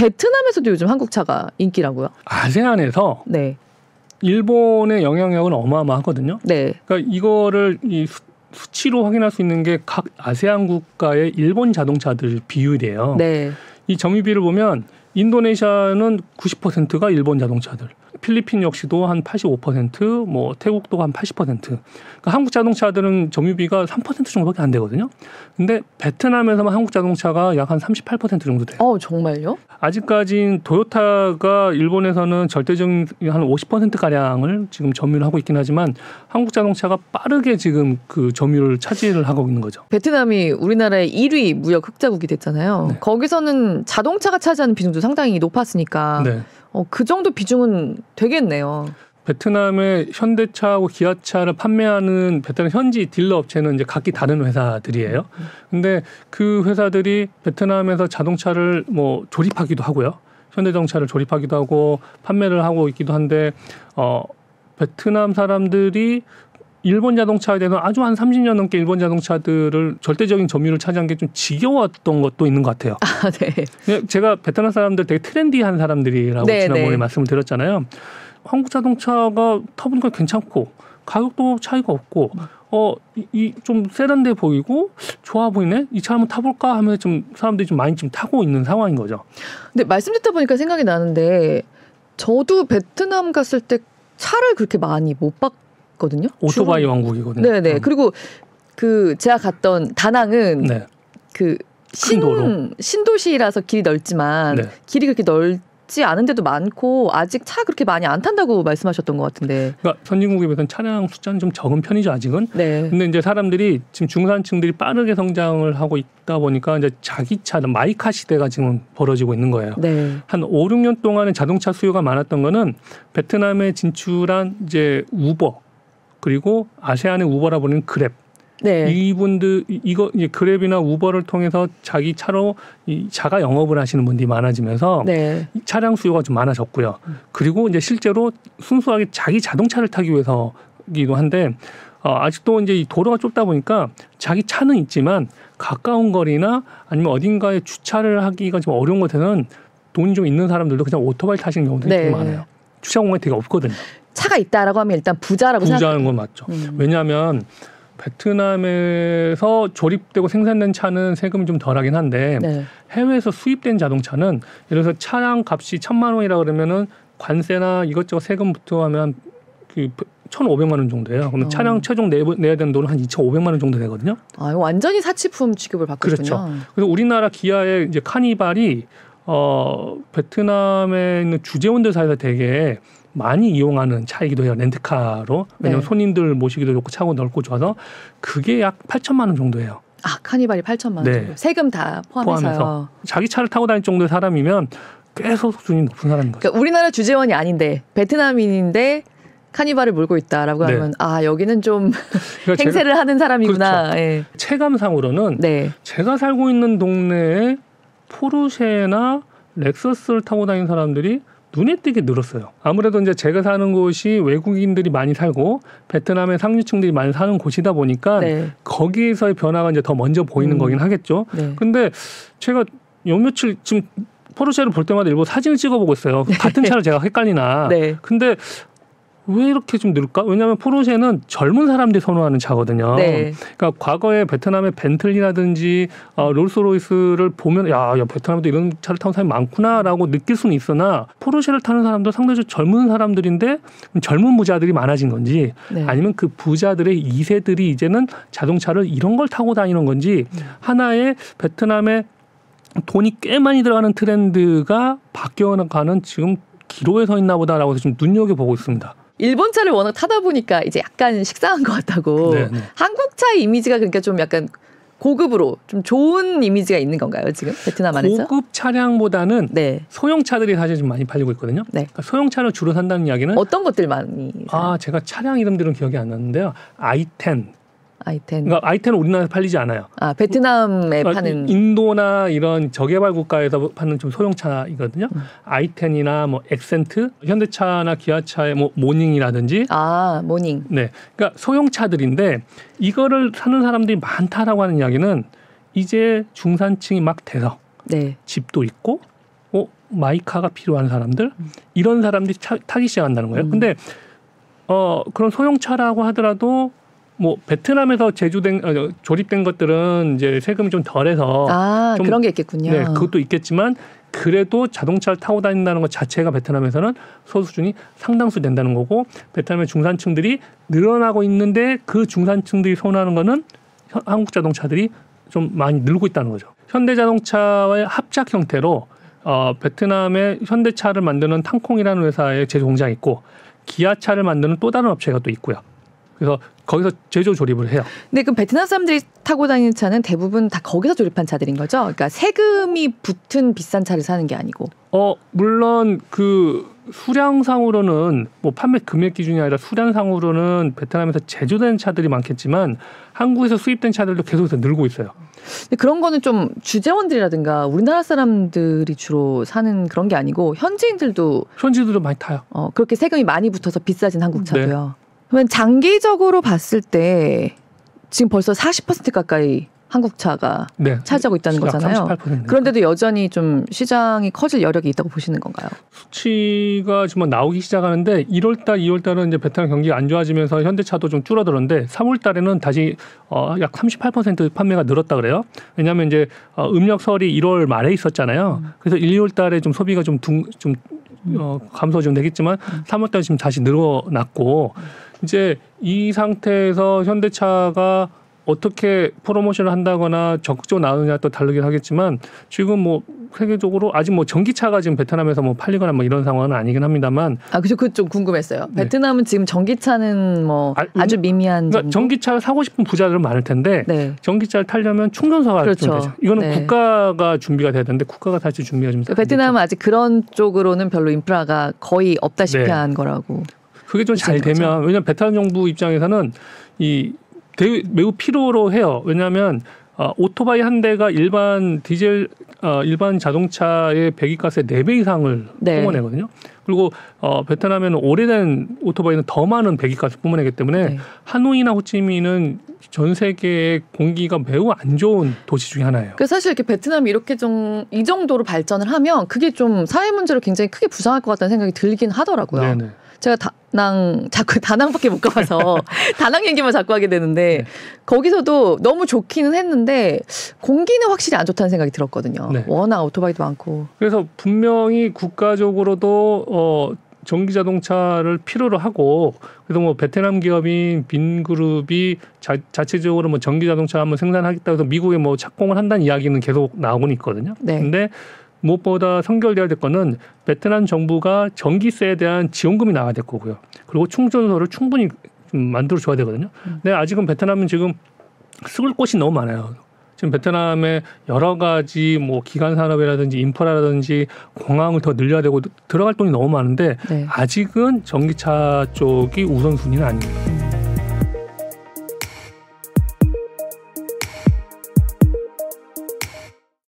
베트남에서도 요즘 한국차가 인기라고요? 아세안에서 네. 일본의 영향력은 어마어마하거든요. 네. 그러니까 이거를 이 수치로 확인할 수 있는 게 각 아세안 국가의 일본 자동차들 비율이에요. 네. 이 점유비를 보면 인도네시아는 90%가 일본 자동차들, 필리핀 역시도 한 85%, 뭐 태국도 한 80%. 그러니까 한국 자동차들은 점유비가 3% 정도밖에 안 되거든요. 근데 베트남에서만 한국 자동차가 약 한 38% 정도 돼요. 정말요? 아직까지는 토요타가 일본에서는 절대적인 한 50% 가량을 지금 점유를 하고 있긴 하지만 한국 자동차가 빠르게 지금 그 점유를 차지를 하고 있는 거죠. 베트남이 우리나라의 1위 무역 흑자국이 됐잖아요. 네. 거기서는 자동차가 차지하는 비중도 상당히 높았으니까 네. 그 정도 비중은 되겠네요. 베트남의 현대차하고 기아차를 판매하는 베트남 현지 딜러 업체는 이제 각기 다른 회사들이에요. 근데 그 회사들이 베트남에서 자동차를 뭐 조립하기도 하고요. 현대자동차를 조립하기도 하고 판매를 하고 있기도 한데 베트남 사람들이 일본 자동차에 대해서 아주 한 30년 넘게 일본 자동차들을 절대적인 점유율을 차지한 게 좀 지겨웠던 것도 있는 것 같아요. 아, 네. 제가 베트남 사람들 되게 트렌디한 사람들이라고 네, 지난번에 네. 말씀을 드렸잖아요. 한국 자동차가 타보니까 괜찮고 가격도 차이가 없고 이 좀 세련돼 보이고 좋아 보이네. 이 차 한번 타볼까 하면 좀 사람들이 좀 많이 좀 타고 있는 상황인 거죠. 근데 말씀 듣다 보니까 생각이 나는데 저도 베트남 갔을 때 차를 그렇게 많이 못 봤거든요. 오토바이 왕국이거든요. 네네. 그리고 그 제가 갔던 다낭은 네. 그 큰 도로. 신도시라서 길이 넓지만 네. 길이 그렇게 넓지 않은 데도 많고 아직 차 그렇게 많이 안 탄다고 말씀하셨던 것 같은데. 그러니까 선진국에 비해서는 차량 숫자는 좀 적은 편이죠 아직은. 네. 근데 이제 사람들이 지금 중산층들이 빠르게 성장을 하고 있다 보니까 이제 자기 차는 마이카 시대가 지금 벌어지고 있는 거예요. 네. 한 5, 6년 동안에 자동차 수요가 많았던 거는 베트남에 진출한 이제 우버 그리고 아세안의 우버라 부르는 그랩. 네. 이분들 이거 이제 그랩이나 우버를 통해서 자기 차로 이 자가 영업을 하시는 분들이 많아지면서 네. 차량 수요가 좀 많아졌고요. 그리고 이제 실제로 순수하게 자기 자동차를 타기 위해서기도 한데 아직도 이제 이 도로가 좁다 보니까 자기 차는 있지만 가까운 거리나 아니면 어딘가에 주차를 하기가 좀 어려운 곳에는 돈이 좀 있는 사람들도 그냥 오토바이 타시는 경우들이 네. 되게 많아요. 주차 공간이 되게 없거든요. 차가 있다라고 하면 일단 부자라고 부자는 건 맞죠. 왜냐하면 베트남에서 조립되고 생산된 차는 세금이 좀 덜하긴 한데 네. 해외에서 수입된 자동차는 예를 들어서 차량 값이 1,000만 원이라 그러면은 관세나 이것저것 세금 부터하면 그 1,500만 원 정도예요. 그러면 차량 최종 내야 되는 돈은 한 2,500만 원 정도 되거든요. 아, 이거 완전히 사치품 취급을 받고 있군요. 그렇죠. 그래서 우리나라 기아의 이제 카니발이 베트남에 있는 주재원들 사이에서 되게 많이 이용하는 차이기도 해요. 렌트카로. 왜냐하면 네. 손님들 모시기도 좋고 차고 넓고 좋아서 그게 약 8천만 원 정도예요. 아, 카니발이 8천만 원 네. 정도. 세금 다 포함해서요. 자기 차를 타고 다닐 정도의 사람이면 꽤 소득 수준이 높은 사람인 거죠. 그러니까 우리나라 주재원이 아닌데 베트남인인데 카니발을 몰고 있다라고 네. 하면 여기는 좀 그러니까 행세를 하는 사람이구나. 그렇죠. 예. 체감상으로는 네. 제가 살고 있는 동네에 포르쉐나 렉서스를 타고 다니는 사람들이 눈에 띄게 늘었어요. 아무래도 이제 제가 사는 곳이 외국인들이 많이 살고 베트남의 상류층들이 많이 사는 곳이다 보니까 네. 거기에서의 변화가 이제 더 먼저 보이는 거긴 하겠죠. 네. 근데 제가 요 며칠 지금 포르쉐를 볼 때마다 일부 사진을 찍어보고 있어요. 같은 차를 제가 헷갈리나. 네. 근데 왜 이렇게 좀 늘까? 왜냐하면 포르쉐는 젊은 사람들이 선호하는 차거든요. 네. 그러니까 과거에 베트남의 벤틀리라든지 롤스로이스를 보면 야 베트남에도 이런 차를 타는 사람이 많구나라고 느낄 수는 있으나 포르쉐를 타는 사람도 상대적으로 젊은 사람들인데 젊은 부자들이 많아진 건지 네. 아니면 그 부자들의 2세들이 이제는 자동차를 이런 걸 타고 다니는 건지 하나의 베트남의 돈이 꽤 많이 들어가는 트렌드가 바뀌어가는 지금 기로에 서 있나 보다라고 해서 좀 눈여겨보고 있습니다. 일본 차를 워낙 타다 보니까 이제 약간 식상한 것 같다고. 네, 네. 한국 차의 이미지가 그러니까 좀 약간 고급으로 좀 좋은 이미지가 있는 건가요, 지금 베트남 안에서? 고급 차량보다는 네. 소형차들이 사실 좀 많이 팔리고 있거든요. 네. 그러니까 소형차를 주로 산다는 이야기는 어떤 것들 많이 사요? 제가 차량 이름들은 기억이 안 나는데요. i10. i10. 그러니까 i10은 우리나라에서 팔리지 않아요. 베트남에 파는. 인도나 이런 저개발 국가에서 파는 좀 소형차이거든요. i10이나 뭐 엑센트, 현대차나 기아차의 뭐 모닝이라든지. 모닝. 네, 그러니까 소형차들인데 이거를 사는 사람들이 많다라고 하는 이야기는 이제 중산층이 막 돼서 네. 집도 있고, 마이카가 필요한 사람들 이런 사람들이 타기 시작한다는 거예요. 근데 그런 소형차라고 하더라도 뭐 베트남에서 조립된 것들은 이제 세금이 좀 덜해서 좀, 그런 게 있겠군요. 네, 그것도 있겠지만 그래도 자동차를 타고 다닌다는 것 자체가 베트남에서는 소수준이 상당수 된다는 거고 베트남의 중산층들이 늘어나고 있는데 그 중산층들이 선호하는 거는 한국 자동차들이 좀 많이 늘고 있다는 거죠. 현대자동차와의 합작 형태로 베트남의 현대차를 만드는 탕콩이라는 회사의 제조 공장이 있고 기아차를 만드는 또 다른 업체가 또 있고요. 그래서 거기서 제조 조립을 해요. 근데 그 베트남 사람들이 타고 다니는 차는 대부분 다 거기서 조립한 차들인 거죠? 그러니까 세금이 붙은 비싼 차를 사는 게 아니고. 물론 그 수량상으로는 뭐 판매 금액 기준이 아니라 수량상으로는 베트남에서 제조된 차들이 많겠지만 한국에서 수입된 차들도 계속해서 늘고 있어요. 근데 그런 거는 좀 주재원들이라든가 우리나라 사람들이 주로 사는 그런 게 아니고 현지인들도 많이 타요. 그렇게 세금이 많이 붙어서 비싸진 한국 차도요. 네. 그러면 장기적으로 봤을 때 지금 벌써 40% 가까이 한국 차가 차지하고 있다는 거잖아요. 38%. 그런데도 여전히 좀 시장이 커질 여력이 있다고 보시는 건가요? 수치가 지금 나오기 시작하는데 1월달, 2월달은 이제 베트남 경기가 안 좋아지면서 현대차도 좀 줄어들었는데 3월달에는 다시 약 38% 판매가 늘었다 그래요. 왜냐하면 이제 음력설이 1월 말에 있었잖아요. 그래서 1, 2월달에 좀 소비가 좀 감소 좀 되겠지만 3월달에 지금 다시 늘어났고 이제 이 상태에서 현대차가 어떻게 프로모션을 한다거나 적극적으로 나오느냐 또 다르긴 하겠지만 지금 뭐 세계적으로 아직 뭐 전기차가 지금 베트남에서 뭐 팔리거나 뭐 이런 상황은 아니긴 합니다만 그죠. 그거 좀 궁금했어요. 베트남은 지금 전기차는 뭐 아주 미미한 그러니까 전기차를 사고 싶은 부자들은 많을 텐데 전기차를 타려면 충전소가 좀 되죠. 이거는 국가가 준비가 돼야 되는데 국가가 사실 준비가 좀 베트남은 아직 그런 쪽으로는 별로 인프라가 거의 없다시피 한 거라고. 그게 좀 잘 되면 왜냐하면 베트남 정부 입장에서는 매우 필요로 해요. 왜냐하면 오토바이 한 대가 일반 자동차의 배기가스의 4배 이상을 뿜어내거든요. 그리고 베트남에는 오래된 오토바이는 더 많은 배기가스 뿜어내기 때문에 하노이나 호치민은 전 세계의 공기가 매우 안 좋은 도시 중에 하나예요. 그래서 사실 이렇게 베트남이 이렇게 좀 이 정도로 발전을 하면 그게 좀 사회 문제로 굉장히 크게 부상할 것 같다는 생각이 들긴 하더라고요. 네네. 제가 자꾸 다낭밖에 못 가봐서 다낭 얘기만 자꾸 하게 되는데 거기서도 너무 좋기는 했는데 공기는 확실히 안 좋다는 생각이 들었거든요. 워낙 오토바이도 많고. 그래서 분명히 국가적으로도 전기 자동차를 필요로 하고 그래서 뭐 베트남 기업인 빈그룹이 자체적으로 뭐 전기 자동차 한번 생산하겠다고 해서 미국에 뭐 착공을 한다는 이야기는 계속 나오고는 있거든요. 근데 무엇보다 선결돼야 될 거는 베트남 정부가 전기세에 대한 지원금이 나와야 될 거고요. 그리고 충전소를 충분히 좀 만들어줘야 되거든요. 근데 아직은 베트남은 지금 쓸 곳이 너무 많아요. 지금 베트남에 여러 가지 뭐 기간 산업이라든지 인프라라든지 공항을 더 늘려야 되고 들어갈 돈이 너무 많은데 아직은 전기차 쪽이 우선순위는 아닙니다.